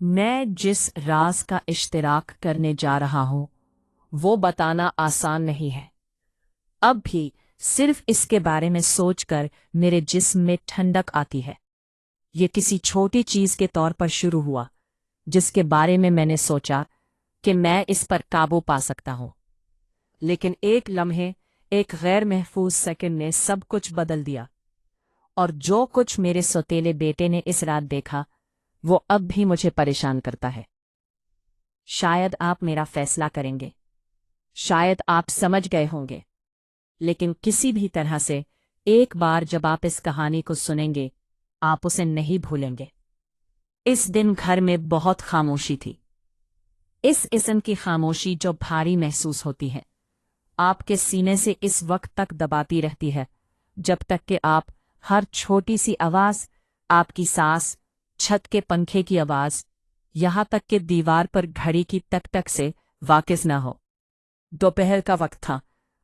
میں जिस राज का इश्तिराक करने जा रहा हूं वो बताना आसान नहीं है। अब भी सिर्फ इसके बारे में सोचकर मेरे जिस्म में ठंडक आती है। ये किसी छोटी चीज के तौर पर शुरू हुआ जिसके बारे में मैंने सोचा कि मैं इस पर काबू पा सकता हूं, लेकिन एक लम्हे, एक गैर महफूज सेकंड ने सब कुछ बदल दिया। और जो कुछ मेरे सौतेले बेटे ने इस रात देखा वो अब भी मुझे परेशान करता है। शायद आप मेरा फैसला करेंगे, शायद आप समझ गए होंगे, लेकिन किसी भी तरह से एक बार जब आप इस कहानी को सुनेंगे आप उसे नहीं भूलेंगे। इस दिन घर में बहुत खामोशी थी। इस किस्म की खामोशी जो भारी महसूस होती है, आपके सीने से इस वक्त तक दबाती रहती है जब तक कि आप हर छोटी सी आवाज, आपकी सांस, छत के पंखे की आवाज, यहां तक कि दीवार पर घड़ी की टक टक से वाकिफ न हो। दोपहर का वक्त था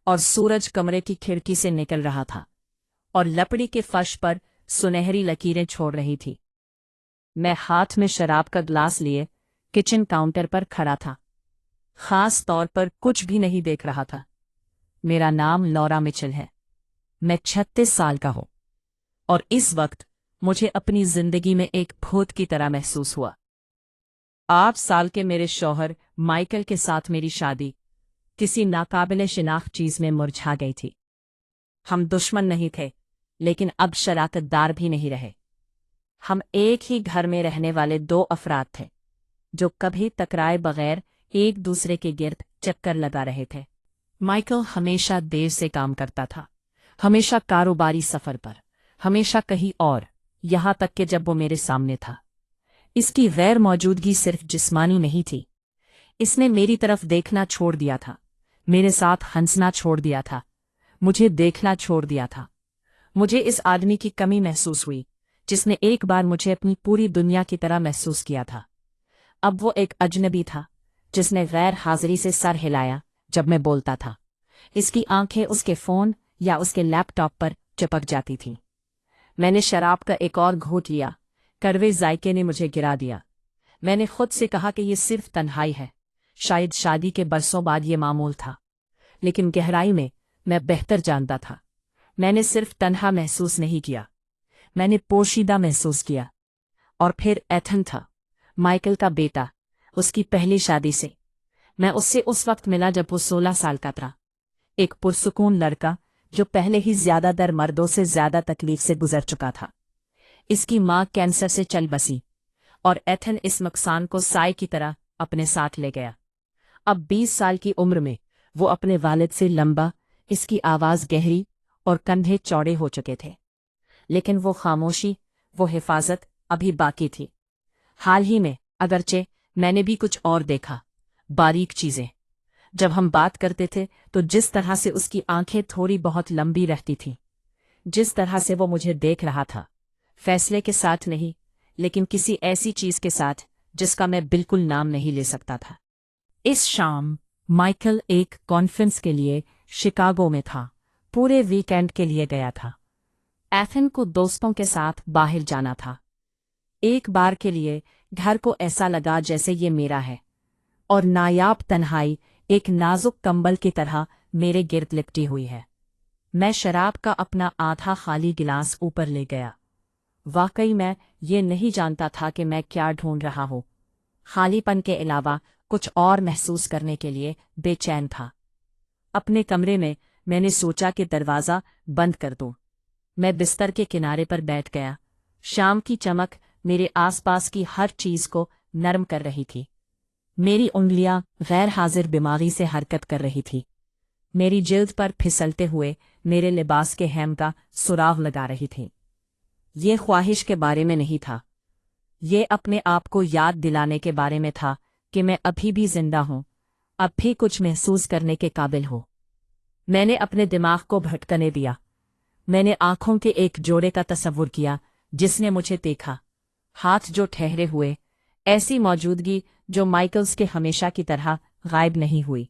और सूरज कमरे की खिड़की से निकल रहा था और लकड़ी के फर्श पर सुनहरी लकीरें छोड़ रही थी। मैं हाथ में शराब का ग्लास लिए किचन काउंटर पर खड़ा था, खास तौर पर कुछ भी नहीं देख रहा था। मेरा नाम लॉरा मिचेल है। मैं 36 साल का हूं और इस वक्त मुझे अपनी जिंदगी में एक भूत की तरह महसूस हुआ। 8 साल के मेरे शौहर माइकल के साथ मेरी शादी किसी नाकाबिले शिनाख्त चीज में मुरझा गई थी। हम दुश्मन नहीं थे, लेकिन अब शराकतदार भी नहीं रहे। हम एक ही घर में रहने वाले 2 अफराद थे जो कभी टकराए बगैर एक दूसरे के गिर्द चक्कर लगा रहे थे। माइकल हमेशा देर से काम करता था, हमेशा कारोबारी सफर पर, हमेशा कहीं और, यहां तक कि जब वो मेरे सामने था इसकी गैर मौजूदगी सिर्फ जिस्मानी नहीं थी। इसने मेरी तरफ देखना छोड़ दिया था, मेरे साथ हंसना छोड़ दिया था, मुझे देखना छोड़ दिया था। मुझे इस आदमी की कमी महसूस हुई जिसने एक बार मुझे अपनी पूरी दुनिया की तरह महसूस किया था। अब वो एक अजनबी था जिसने गैर हाजिरी से सर हिलाया जब मैं बोलता था। इसकी आंखें उसके फोन या उसके लैपटॉप पर चिपक जाती थीं। मैंने शराब का एक और घूंट लिया, कड़वे जायके ने मुझे गिरा दिया। मैंने खुद से कहा कि ये सिर्फ तन्हाई है, शायद शादी के बरसों बाद ये मामूल था, लेकिन गहराई में मैं बेहतर जानता था। मैंने सिर्फ तन्हा महसूस नहीं किया, मैंने पोशीदा महसूस किया। और फिर एथन था, माइकल का बेटा, उसकी पहली शादी से। मैं उससे उस वक्त मिला जब वो 16 साल का था। एक पुरसुकून लड़का जो पहले ही ज्यादातर मर्दों से ज्यादा तकलीफ से गुजर चुका था। इसकी मां कैंसर से चल बसी और एथन इस नुकसान को साए की तरह अपने साथ ले गया। अब 20 साल की उम्र में वो अपने वालिद से लंबा, इसकी आवाज गहरी और कंधे चौड़े हो चुके थे, लेकिन वो खामोशी, वो हिफाजत अभी बाकी थी। हाल ही में अगरचे मैंने भी कुछ और देखा, बारीक चीजें। जब हम बात करते थे तो जिस तरह से उसकी आंखें थोड़ी बहुत लंबी रहती थीं, जिस तरह से वो मुझे देख रहा था, फैसले के साथ नहीं, लेकिन किसी ऐसी चीज के साथ जिसका मैं बिल्कुल नाम नहीं ले सकता था। इस शाम माइकल एक कॉन्फ्रेंस के लिए शिकागो में था, पूरे वीकेंड के लिए गया था। एथन को दोस्तों के साथ बाहर जाना था। एक बार के लिए घर को ऐसा लगा जैसे ये मेरा है, और नायाब तन्हाई एक नाजुक कंबल की तरह मेरे गिर्द लिपटी हुई है। मैं शराब का अपना आधा खाली गिलास ऊपर ले गया। वाकई मैं ये नहीं जानता था कि मैं क्या ढूंढ रहा हूँ। खालीपन के अलावा कुछ और महसूस करने के लिए बेचैन था। अपने कमरे में मैंने सोचा कि दरवाज़ा बंद कर दूं। मैं बिस्तर के किनारे पर बैठ गया। शाम की चमक मेरे आसपास की हर चीज को नरम कर रही थी। मेरी उंगलियां गैर हाजिर बीमारी से हरकत कर रही थी। मेरी जिल्द पर फिसलते हुए मेरे लिबास के हैम का सुराग लगा रही थी। ये ख्वाहिश के बारे में नहीं था, ये अपने आप को याद दिलाने के बारे में था कि मैं अभी भी जिंदा हूं, अब भी कुछ महसूस करने के काबिल हूं। मैंने अपने दिमाग को भटकने दिया। मैंने आंखों के एक जोड़े का तस्वुर किया जिसने मुझे देखा, हाथ जो ठहरे हुए, ऐसी मौजूदगी जो माइकल्स के हमेशा की तरह गायब नहीं हुई।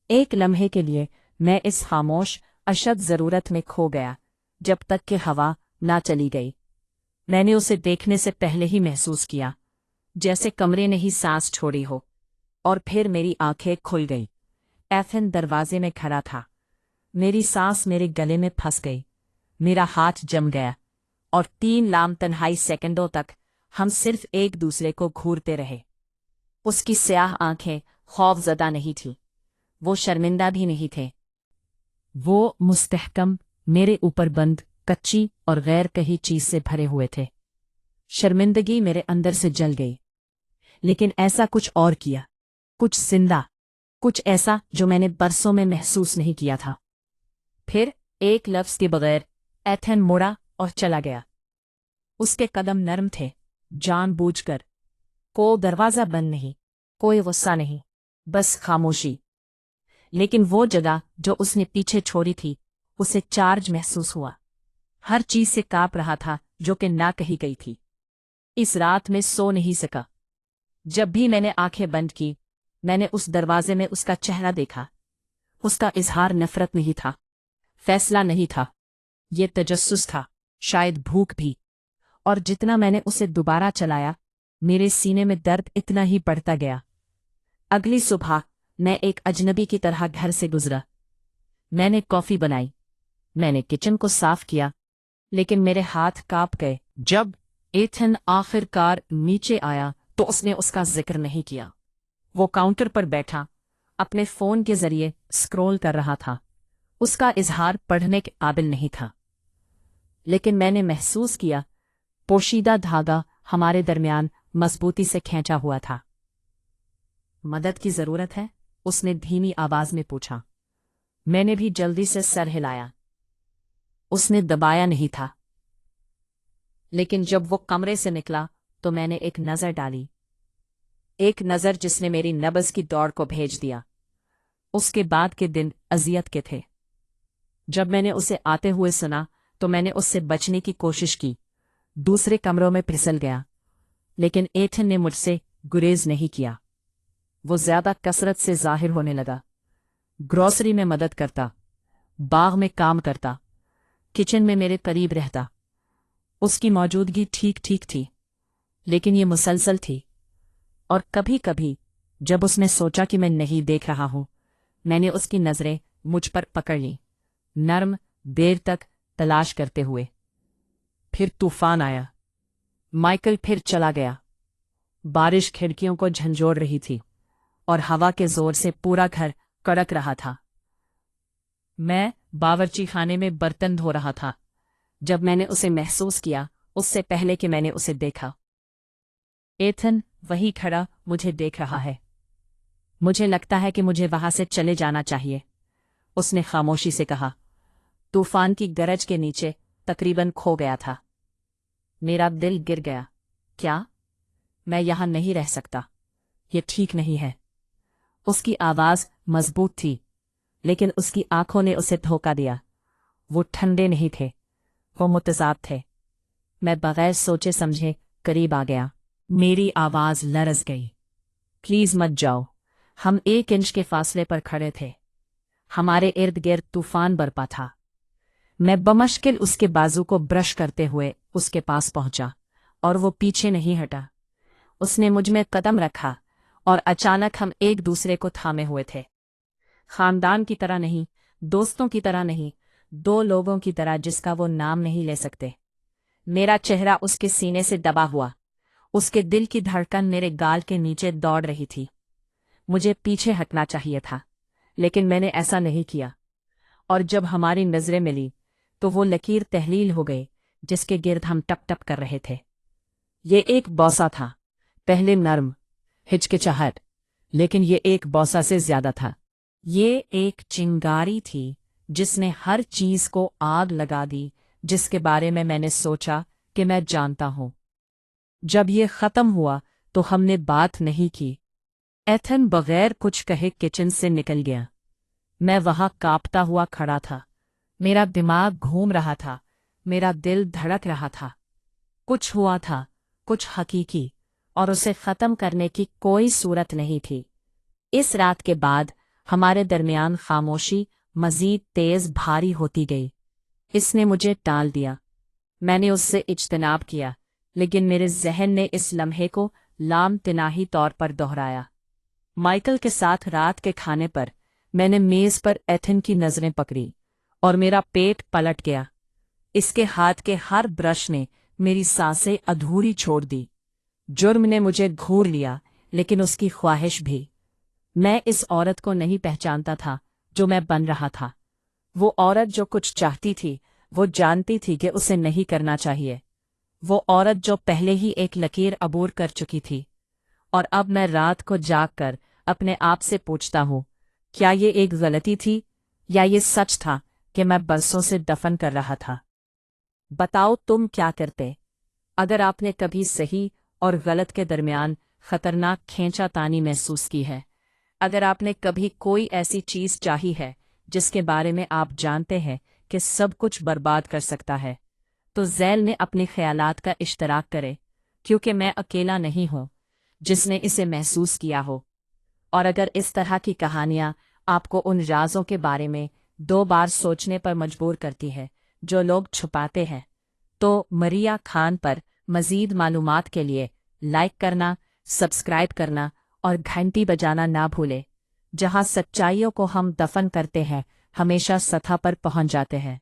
एक लम्हे के लिए मैं इस खामोश अशद ज़रूरत में खो गया जब तक कि हवा ना चली गई। मैंने उसे देखने से पहले ही महसूस किया, जैसे कमरे ने ही सांस छोड़ी हो। और फिर मेरी आंखें खुल गई। एथन दरवाजे में खड़ा था। मेरी सांस मेरे गले में फंस गई। मेरा हाथ जम गया और 3 लामतन्हाई सेकंडों तक हम सिर्फ एक दूसरे को घूरते रहे। उसकी स्याह आंखें खौफजदा नहीं थीं, वो शर्मिंदा भी नहीं थे। वो मुस्तहकम, मेरे ऊपर बंद, कच्ची और गैर कही चीज से भरे हुए थे। शर्मिंदगी मेरे अंदर से जल गई, लेकिन ऐसा कुछ और किया, कुछ जिंदा, कुछ ऐसा जो मैंने बरसों में महसूस नहीं किया था। फिर एक लफ्ज के बगैर एथन मुड़ा और चला गया। उसके कदम नरम थे, जानबूझकर। कोई दरवाजा बंद नहीं, कोई गुस्सा नहीं, बस खामोशी। लेकिन वो जगह जो उसने पीछे छोड़ी थी, उसे चार्ज महसूस हुआ। हर चीज से कांप रहा था जो कि ना कही गई थी। इस रात में सो नहीं सका। जब भी मैंने आंखें बंद की, मैंने उस दरवाजे में उसका चेहरा देखा। उसका इजहार नफरत नहीं था, फैसला नहीं था, ये तजस्सुस था, शायद भूख भी। और जितना मैंने उसे दोबारा चलाया, मेरे सीने में दर्द इतना ही बढ़ता गया। अगली सुबह मैं एक अजनबी की तरह घर से गुजरा। मैंने कॉफी बनाई, मैंने किचन को साफ किया, लेकिन मेरे हाथ कांप गए। जब एथन आखिरकार नीचे आया तो उसने उसका जिक्र नहीं किया। वो काउंटर पर बैठा अपने फोन के जरिए स्क्रॉल कर रहा था। उसका इजहार पढ़ने के काबिल नहीं था, लेकिन मैंने महसूस किया पोशीदा धागा हमारे दरमियान मजबूती से खींचा हुआ था। मदद की जरूरत है? उसने धीमी आवाज में पूछा। मैंने भी जल्दी से सर हिलाया। उसने दबाया नहीं था, लेकिन जब वो कमरे से निकला तो मैंने एक नजर डाली, एक नजर जिसने मेरी नब्ज की दौड़ को भेज दिया। उसके बाद के दिन अजियत के थे। जब मैंने उसे आते हुए सुना तो मैंने उससे बचने की कोशिश की, दूसरे कमरों में फिसल गया, लेकिन एथन ने मुझसे गुरेज नहीं किया। वो ज्यादा कसरत से जाहिर होने लगा। ग्रोसरी में मदद करता, बाग में काम करता, किचन में मेरे करीब रहता। उसकी मौजूदगी ठीक ठीक थी, लेकिन ये मुसलसल थी। और कभी कभी जब उसने सोचा कि मैं नहीं देख रहा हूं, मैंने उसकी नजरें मुझ पर पकड़ ली, नर्म, देर तक तलाश करते हुए। फिर तूफान आया। माइकल फिर चला गया। बारिश खिड़कियों को झंझोड़ रही थी और हवा के जोर से पूरा घर कड़क रहा था। मैं बावर्ची खाने में बर्तन धो रहा था जब मैंने उसे महसूस किया, उससे पहले कि मैंने उसे देखा। एथन वहीं खड़ा मुझे देख रहा है। मुझे लगता है कि मुझे वहां से चले जाना चाहिए, उसने खामोशी से कहा। तूफान की गरज के नीचे तकरीबन खो गया था। मेरा दिल गिर गया। क्या? मैं यहां नहीं रह सकता, ये ठीक नहीं है। उसकी आवाज मजबूत थी, लेकिन उसकी आंखों ने उसे धोखा दिया। वो ठंडे नहीं थे, वो मुतजाद थे। मैं बगैर सोचे समझे करीब आ गया। मेरी आवाज लरज गई। प्लीज मत जाओ। हम 1 इंच के फासले पर खड़े थे। हमारे इर्द गिर्द तूफान बरपा था। मैं बमुश्किल उसके बाजू को ब्रश करते हुए उसके पास पहुंचा, और वो पीछे नहीं हटा। उसने मुझ में कदम रखा और अचानक हम एक दूसरे को थामे हुए थे। खानदान की तरह नहीं, दोस्तों की तरह नहीं, 2 लोगों की तरह जिसका वो नाम नहीं ले सकते। मेरा चेहरा उसके सीने से दबा हुआ, उसके दिल की धड़कन मेरे गाल के नीचे दौड़ रही थी। मुझे पीछे हटना चाहिए था, लेकिन मैंने ऐसा नहीं किया। और जब हमारी नजरें मिली तो वो लकीर तहलील हो गई जिसके गिर्द हम टप टप कर रहे थे। ये एक बौसा था, पहले नर्म, हिचकिचाहट, लेकिन ये एक बौसा से ज्यादा था। ये एक चिंगारी थी जिसने हर चीज को आग लगा दी जिसके बारे में मैंने सोचा कि मैं जानता हूं। जब ये खत्म हुआ तो हमने बात नहीं की। एथन बगैर कुछ कहे किचन से निकल गया। मैं वहां कांपता हुआ खड़ा था। मेरा दिमाग घूम रहा था, मेरा दिल धड़क रहा था। कुछ हुआ था, कुछ हकीकी, और उसे खत्म करने की कोई सूरत नहीं थी। इस रात के बाद हमारे दरमियान खामोशी मजीद तेज भारी होती गई। इसने मुझे टाल दिया, मैंने उससे इज्तनाब किया, लेकिन मेरे जहन ने इस लम्हे को लाम तिनाही तौर पर दोहराया। माइकल के साथ रात के खाने पर मैंने मेज पर एथन की नजरें पकड़ी और मेरा पेट पलट गया। इसके हाथ के हर ब्रश ने मेरी सांसें अधूरी छोड़ दी। जुर्म ने मुझे घूर लिया, लेकिन उसकी ख्वाहिश भी। मैं इस औरत को नहीं पहचानता था जो मैं बन रहा था। वो औरत जो कुछ चाहती थी, वो जानती थी कि उसे नहीं करना चाहिए। वो औरत जो पहले ही एक लकीर अबूर कर चुकी थी। और अब मैं रात को जागकर अपने आप से पूछता हूँ, क्या ये एक गलती थी या ये सच था कि मैं बरसों से दफन कर रहा था? बताओ तुम क्या करते अगर आपने कभी सही और गलत के दरमियान खतरनाक खींचातानी महसूस की है। अगर आपने कभी कोई ऐसी चीज चाही है जिसके बारे में आप जानते हैं कि सब कुछ बर्बाद कर सकता है, तो ज़ैल ने अपने ख्यालात का इश्तराक करे, क्योंकि मैं अकेला नहीं हूँ जिसने इसे महसूस किया हो। और अगर इस तरह की कहानियाँ आपको उन राज़ों के बारे में 2 बार सोचने पर मजबूर करती है जो लोग छुपाते हैं, तो मरिया खान पर मज़ीद मालूमात के लिए लाइक करना, सब्सक्राइब करना और घंटी बजाना ना भूलें। जहाँ सच्चाइयों को हम दफन करते हैं, हमेशा सतह पर पहुँच जाते हैं।